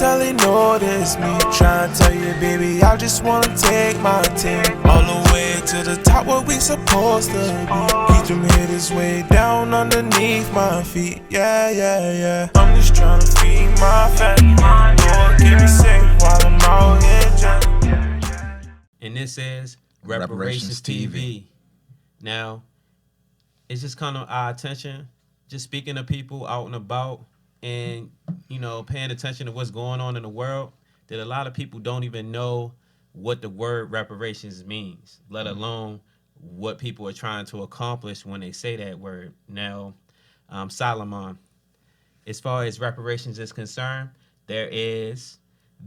tell they know this me. Tryna tell you, baby, I just wanna take my team all the way to the top where we supposed to be. Keep them hitters way down underneath my feet. Yeah, yeah, yeah. I'm just tryna feed my family. Lord, keep me safe while I'm out here jamming. And this is Reparations TV. Now, it's just kind of our attention, just speaking to people out and about and, paying attention to what's going on in the world, that a lot of people don't even know what the word reparations means, let alone what people are trying to accomplish when they say that word. Now, Salamahn, as far as reparations is concerned, there is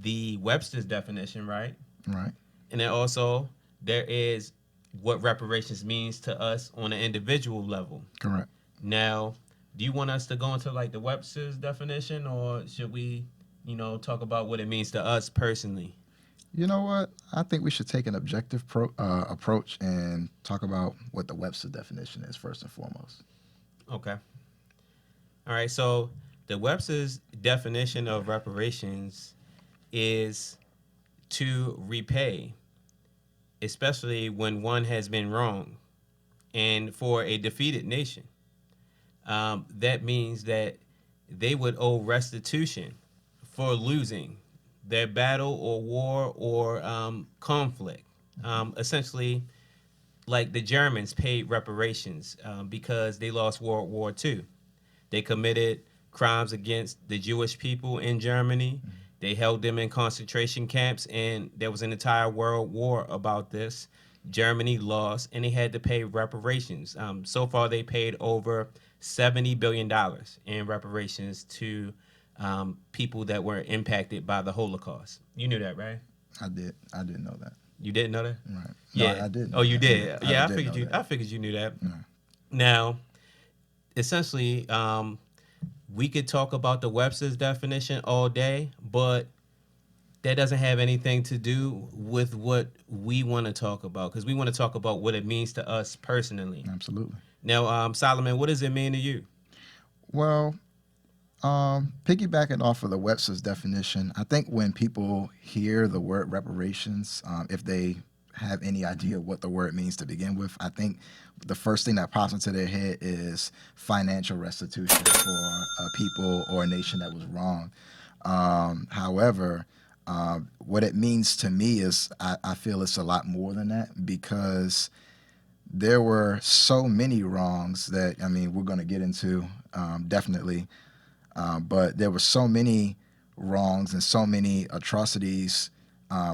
the Webster's definition, right? Right. And then also there is what reparations means to us on an individual level. Correct. Now, do you want us to go into like the Webster's definition, or should we, talk about what it means to us personally? You know what? I think we should take an objective approach and talk about what the Webster definition is first and foremost. Okay. All right. So the Webster's definition of reparations is to repay, especially when one has been wronged, and for a defeated nation. That means that they would owe restitution for losing their battle or war or conflict. Essentially, like the Germans paid reparations because they lost World War II. They committed crimes against the Jewish people in Germany. Mm-hmm. They held them in concentration camps, and there was an entire world war about this. Germany lost, and they had to pay reparations. So far, they paid over $70 billion in reparations to people that were impacted by the Holocaust. You knew that, right? I did. I didn't know that. You didn't know that? Right. Yeah. No, I did. Oh, you did? Yeah, I figured you. I figured you knew that. No. Now, essentially, we could talk about the Webster's definition all day, but that doesn't have anything to do with what we want to talk about, because we want to talk about what it means to us personally. Absolutely. Now, Solomon, what does it mean to you? Well, piggybacking off of the Webster's definition, I think when people hear the word reparations, if they have any idea what the word means to begin with, I think the first thing that pops into their head is financial restitution for a people or a nation that was wrong. However, what it means to me is I feel it's a lot more than that, because there were so many wrongs that, we're going to get into definitely, but there were so many wrongs and so many atrocities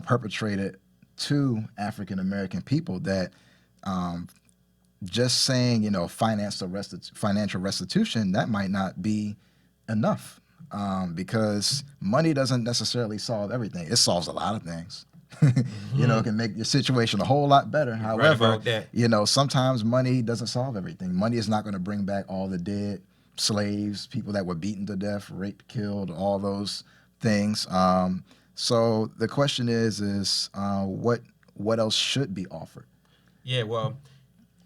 perpetrated to African American people that just saying, financial restitution, that might not be enough. Because money doesn't necessarily solve everything. It solves a lot of things. Mm-hmm. It can make your situation a whole lot better. However, sometimes money doesn't solve everything. Money is not going to bring back all the dead slaves, people that were beaten to death, raped, killed, all those things. So the question is what else should be offered? Yeah, well,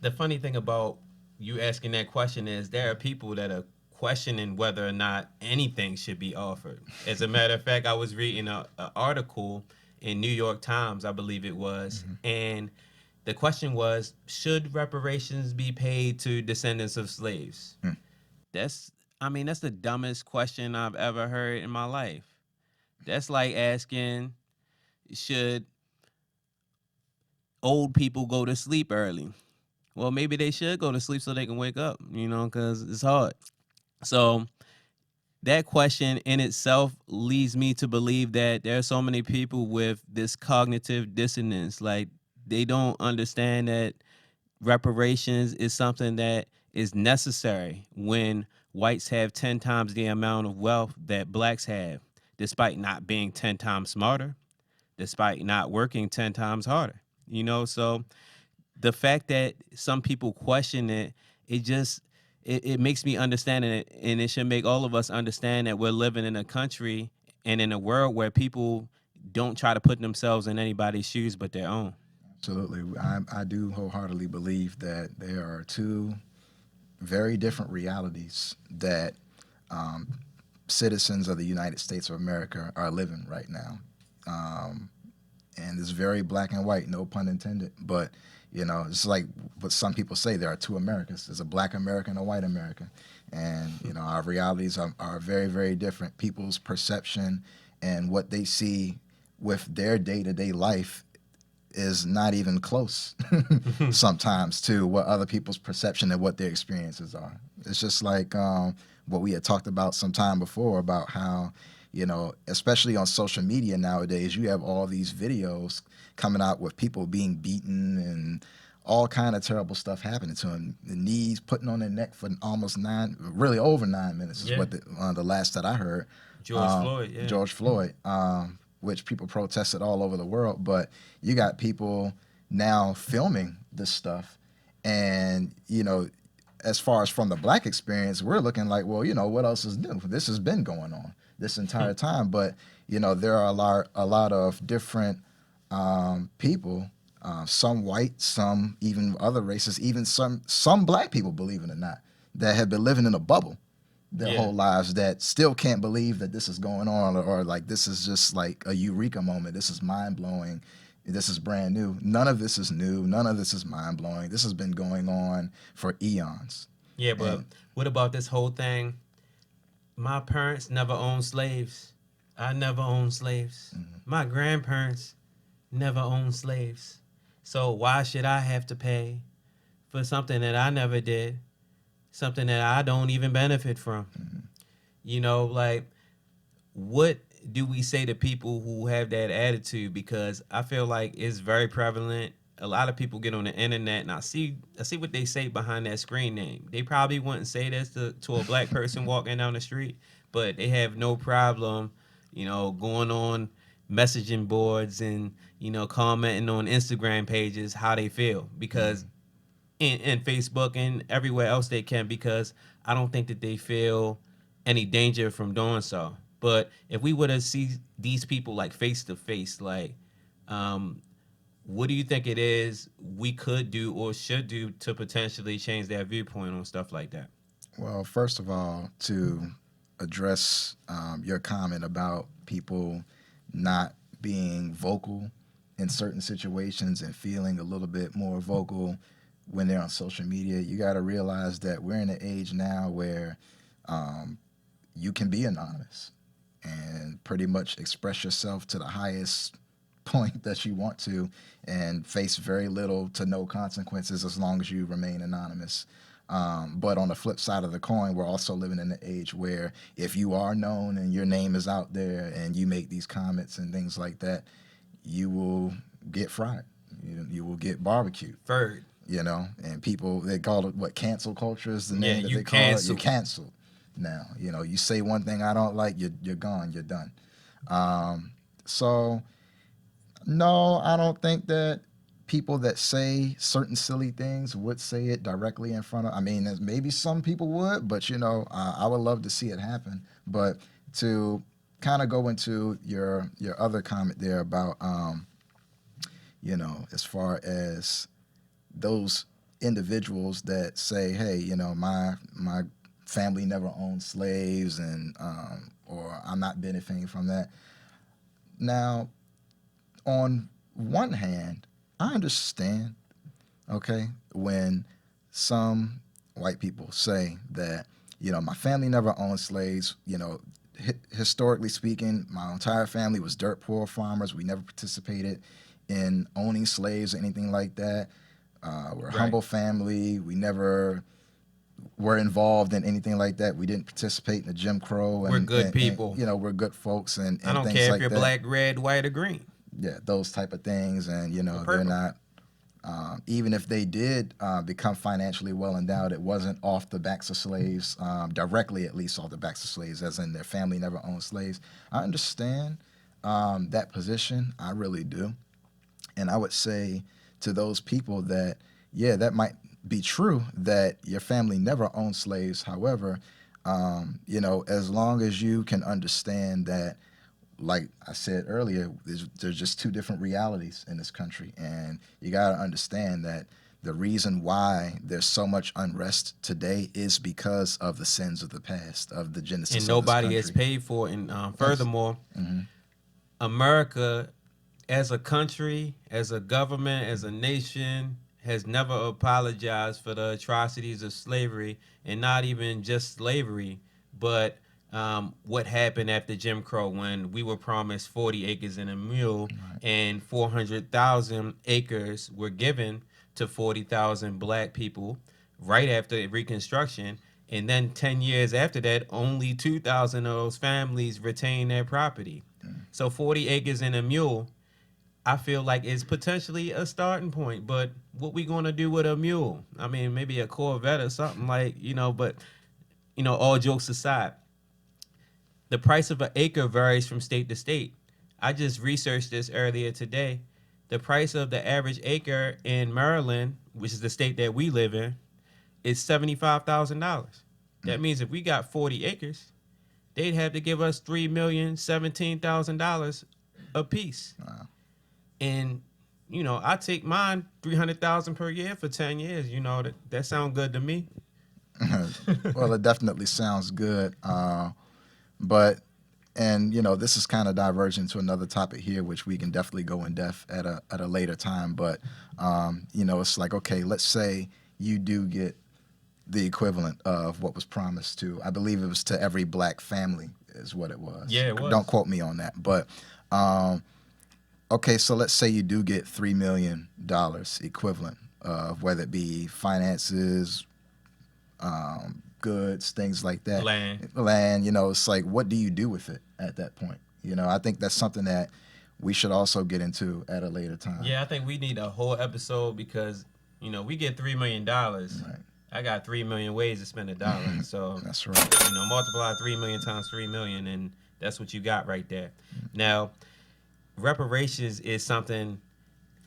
the funny thing about you asking that question is there are people that are questioning whether or not anything should be offered. As a matter of fact, I was reading an article in New York Times, I believe it was, mm-hmm. and the question was, should reparations be paid to descendants of slaves? Mm. That's the dumbest question I've ever heard in my life. That's like asking, should old people go to sleep early? Well, maybe they should go to sleep so they can wake up, because it's hard. So that question in itself leads me to believe that there are so many people with this cognitive dissonance. Like, they don't understand that reparations is something that is necessary when whites have 10 times the amount of wealth that blacks have, despite not being 10 times smarter, despite not working 10 times harder. So the fact that some people question it, it makes me understand it, and it should make all of us understand that we're living in a country and in a world where people don't try to put themselves in anybody's shoes but their own. Absolutely. I do wholeheartedly believe that there are two very different realities that citizens of the United States of America are living right now. And it's very black and white, no pun intended. But, it's like what some people say, there are two Americas. There's a black America and a white America. And, our realities are very, very different. People's perception and what they see with their day-to-day life is not even close sometimes to what other people's perception and what their experiences are. It's just like what we had talked about some time before about how, especially on social media nowadays, you have all these videos coming out with people being beaten and all kind of terrible stuff happening to them. The knees putting on their neck for almost really over 9 minutes is what the last that I heard. George Floyd, which people protested all over the world. But you got people now filming this stuff. And, as far as from the black experience, we're looking like, well, what else is new? This has been going on this entire time. But, there are a lot of different people, some white, some even other races, even some black people, believe it or not, that have been living in a bubble their whole lives that still can't believe that this is going on, or like this is just like a eureka moment. This is mind blowing. This is brand new. None of this is new. None of this is mind blowing. This has been going on for eons. Yeah, but what about this whole thing? My parents never owned slaves. I never owned slaves. Mm-hmm. My grandparents never owned slaves. So why should I have to pay for something that I never did? Something that I don't even benefit from. Mm-hmm. Like, what do we say to people who have that attitude? Because I feel like it's very prevalent. A lot of people get on the internet, and I see what they say behind that screen name. They probably wouldn't say this to a black person walking down the street, but they have no problem, going on messaging boards and, commenting on Instagram pages how they feel. Because and Facebook and everywhere else they can, because I don't think that they feel any danger from doing so. But if we were to see these people like face to face, like, what do you think it is we could do or should do to potentially change their viewpoint on stuff like that? Well, first of all, to address your comment about people not being vocal in certain situations and feeling a little bit more vocal when they're on social media, you got to realize that we're in an age now where you can be anonymous and pretty much express yourself to the highest point that you want to and face very little to no consequences as long as you remain anonymous. But on the flip side of the coin, we're also living in an age where if you are known and your name is out there and you make these comments and things like that, you will get fried. You will get barbecued. Furred. And people, they call it what, cancel culture is the name that they call it. You canceled. Now, you say one thing I don't like, you're gone, you're done. So, no, I don't think that people that say certain silly things would say it directly in front of. I mean, maybe some people would, but I would love to see it happen. But to kind of go into your other comment there about, as far as those individuals that say, hey, my family never owned slaves, and or I'm not benefiting from that. Now, on one hand, I understand, okay, when some white people say that, my family never owned slaves, historically speaking, my entire family was dirt poor farmers. We never participated in owning slaves or anything like that. We're a humble family. We never were involved in anything like that. We didn't participate in the Jim Crow. We're good people. And, we're good folks. And I don't things care like if you're that. black, red, white, or green. Yeah, those type of things. And, they're not, even if they did become financially well endowed, it wasn't off the backs of slaves, directly at least off the backs of slaves, as in their family never owned slaves. I understand that position. I really do. And I would say to those people that, yeah, that might be true that your family never owned slaves. However, as long as you can understand that, like I said earlier, there's just two different realities in this country. And you got to understand that the reason why there's so much unrest today is because of the sins of the past, of the genesis And of this nobody country. has paid for it. And Yes. furthermore, America, as a country, as a government, as a nation, has never apologized for the atrocities of slavery, and not even just slavery, but what happened after Jim Crow when we were promised 40 acres and a mule, and 400,000 acres were given to 40,000 black people right after Reconstruction. And then 10 years after that, only 2,000 of those families retained their property. So 40 acres and a mule, I feel like is potentially a starting point. But what we gonna do with a mule? I mean, maybe a Corvette or something like, but all jokes aside, the price of an acre varies from state to state. I just researched this earlier today. The price of the average acre in Maryland, which is the state that we live in, is $75,000. That means if we got 40 acres, they'd have to give us $3,017,000 a piece. Wow. And I take mine $300,000 per year for 10 years. That sounds good to me. Well, it definitely sounds good. But this is kind of diverging to another topic here, which we can definitely go in depth at a later time. But it's like, okay, let's say you do get the equivalent of what was promised to, I believe it was to every black family is what it was. Yeah, it was. Don't quote me on that. But okay, so let's say you do get $3 million equivalent of whether it be finances, goods, things like that. Land. It's like, what do you do with it at that point? I think that's something that we should also get into at a later time. Yeah, I think we need a whole episode because, we get $3 million. Right. I got 3 million ways to spend $1. So that's right. Multiply 3 million times 3 million, and that's what you got right there. Now, reparations is something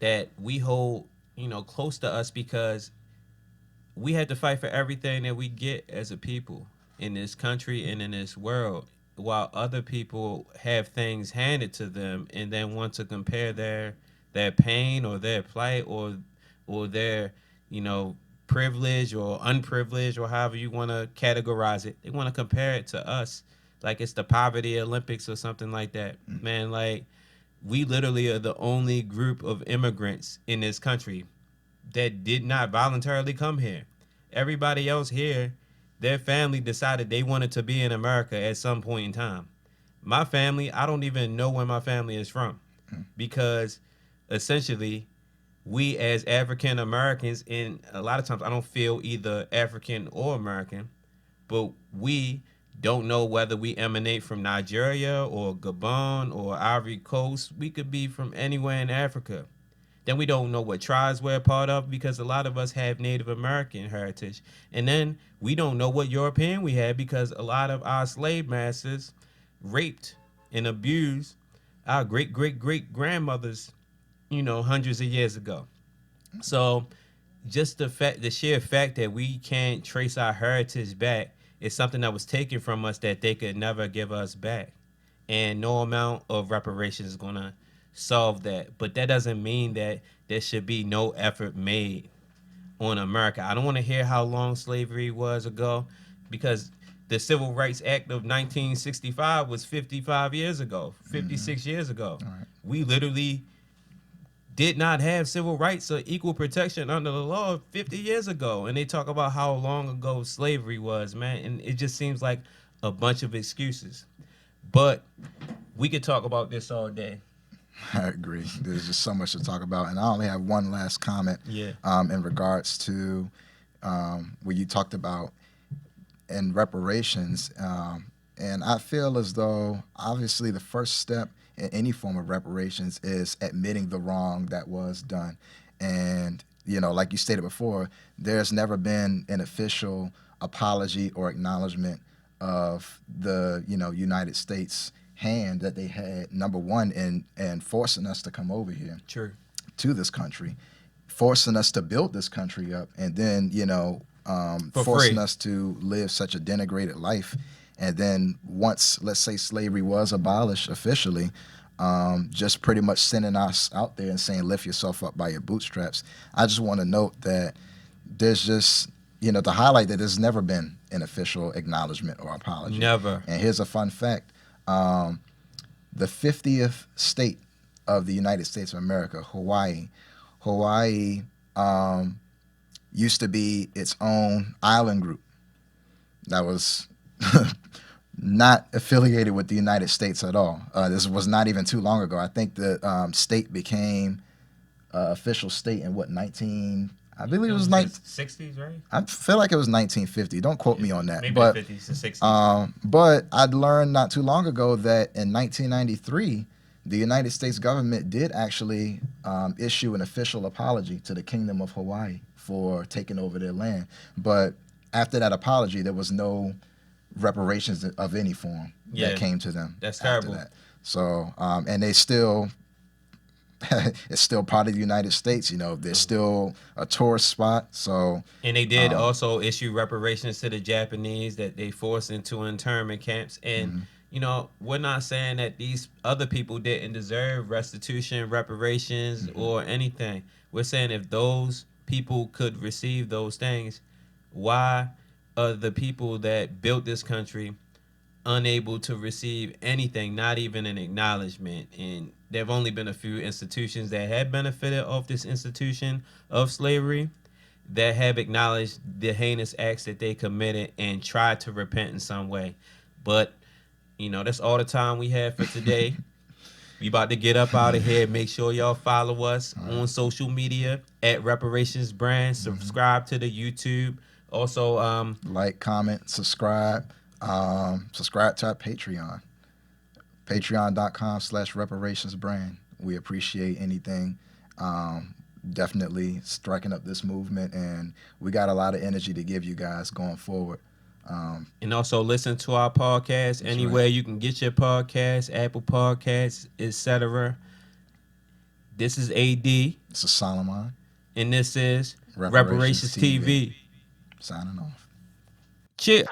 that we hold, close to us because we had to fight for everything that we get as a people in this country and in this world, while other people have things handed to them and then want to compare their pain or their plight or their privilege or unprivileged or however you want to categorize it. They want to compare it to us like it's the poverty Olympics or something like that. Man, like we literally are the only group of immigrants in this country that did not voluntarily come here. Everybody else here, their family decided they wanted to be in America at some point in time. My family, I don't even know where my family is from because essentially we as African Americans, and a lot of times I don't feel either African or American, but we don't know whether we emanate from Nigeria or Gabon or Ivory Coast. We could be from anywhere in Africa. Then we don't know what tribes we're a part of because a lot of us have Native American heritage. And then we don't know what European we had because a lot of our slave masters raped and abused our great-great-great-grandmothers, hundreds of years ago. So just the sheer fact that we can't trace our heritage back is something that was taken from us that they could never give us back. And no amount of reparations is going to solve that. But that doesn't mean that there should be no effort made on America. I don't want to hear how long slavery was ago because the Civil Rights Act of 1965 was 55 years ago, 56 years ago. Right. We literally did not have civil rights or equal protection under the law 50 years ago. And they talk about how long ago slavery was, man. And it just seems like a bunch of excuses. But we could talk about this all day. I agree. There's just so much to talk about. And I only have one last comment in regards to what you talked about in reparations. And I feel as though, obviously, the first step in any form of reparations is admitting the wrong that was done. And, like you stated before, there's never been an official apology or acknowledgement of the, United States hand that they had, number one, in forcing us to come over here to this country, forcing us to build this country up, and then, forcing us to live such a denigrated life. And then once, let's say, slavery was abolished officially, just pretty much sending us out there and saying, lift yourself up by your bootstraps. I just want to note that there's just, to highlight that there's never been an official acknowledgement or apology. Never. And here's a fun fact. The 50th state of the United States of America, Hawaii, used to be its own island group that was not affiliated with the United States at all. This was not even too long ago. I think the state became official state in what, I believe it was 60s, right? I feel like it was 1950. Don't quote me on that. Maybe But the 50s to 60s. but I'd learned not too long ago that in 1993, the United States government did actually issue an official apology to the Kingdom of Hawaii for taking over their land. But after that apology, there was no reparations of any form that came to them. That's after terrible. that. So, and they still, it's still part of the United States. There's still a tourist spot. So, And they did also issue reparations to the Japanese that they forced into internment camps. And, we're not saying that these other people didn't deserve restitution, reparations, or anything. We're saying if those people could receive those things, why are the people that built this country unable to receive anything, not even an acknowledgement? And there have only been a few institutions that have benefited off this institution of slavery that have acknowledged the heinous acts that they committed and tried to repent in some way. But, that's all the time we have for today. We about to get up out of here. Make sure y'all follow us on social media at Reparations Brand. Subscribe to the YouTube. Also, like, comment, subscribe. Subscribe to our Patreon. Patreon.com/reparationsbrand. We appreciate anything. Definitely striking up this movement, and we got a lot of energy to give you guys going forward. And also listen to our podcast anywhere you can get your podcast, Apple Podcasts, etc. This is AD. This is Salamahn. And this is Reparations TV. Signing off. Cheers.